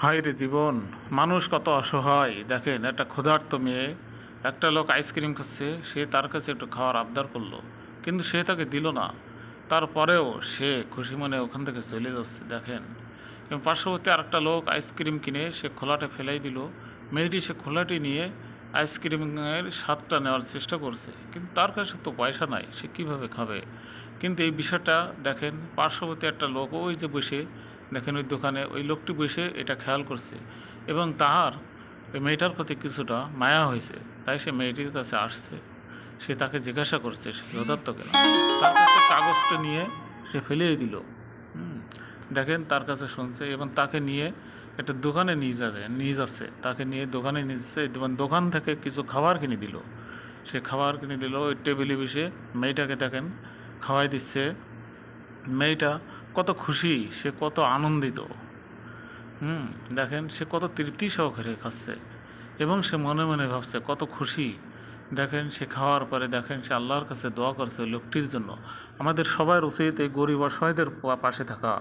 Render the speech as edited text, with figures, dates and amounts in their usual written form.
হায় রে জীবন, মানুষ কত অসহায়। দেখেন, একটা ক্ষুধার্ত মেয়ে, একটা লোক আইসক্রিম খাচ্ছে, সে তার কাছে একটু খাওয়ার আবদার করলো, কিন্তু সে তাকে দিল না। তারপরেও সে খুশি মনে ওখান থেকে চলে যাচ্ছে। দেখেন, এবং পার্শ্ববর্তী আরেকটা লোক আইসক্রিম কিনে সে খোলাটা ফেলাই দিল। মেয়েটি সে খোলাটি নিয়ে আইসক্রিমের স্বাদটা নেওয়ার চেষ্টা করছে, কিন্তু তার কাছে তো পয়সা নাই, সে কীভাবে খাবে। কিন্তু এই বিষয়টা দেখেন, পার্শ্ববর্তী একটা লোক ওই যে বসে, দেখেন ওই দোকানে ওই লোকটি বসে এটা খেয়াল করছে, এবং তার ওই মেয়েটার প্রতি কিছুটা মায়া হয়েছে, তাই সে মেয়েটির কাছে আসছে। সে তাকে জিজ্ঞাসা করছে সে যথার্থ কেনা। তার কাছে কাগজটা নিয়ে সে ফেলিয়ে দিল। হুম, দেখেন তার কাছে শুনছে এবং তাকে নিয়ে একটা দোকানে নিয়ে যাচ্ছে, তাকে নিয়ে দোকানে নিয়ে যাচ্ছে এবং দোকান থেকে কিছু খাবার কিনে দিল। সে খাবার কিনে দিল, ওই টেবিলে বসে মেয়েটাকে দেখেন খাওয়াই দিচ্ছে। মেয়েটা কত খুশি, সে কত আনন্দিত। দেখেন সে কত তৃপ্তি সহকারে খাচ্ছে, এবং সে মনে মনে ভাবছে কত খুশি। দেখেন সে খাওয়ার পরে দেখেন সে আল্লাহর কাছে দোয়া করছে লোকটির জন্য। আমাদের সবার উচিত এই গরিব অসহায়দের পাশে থাকা।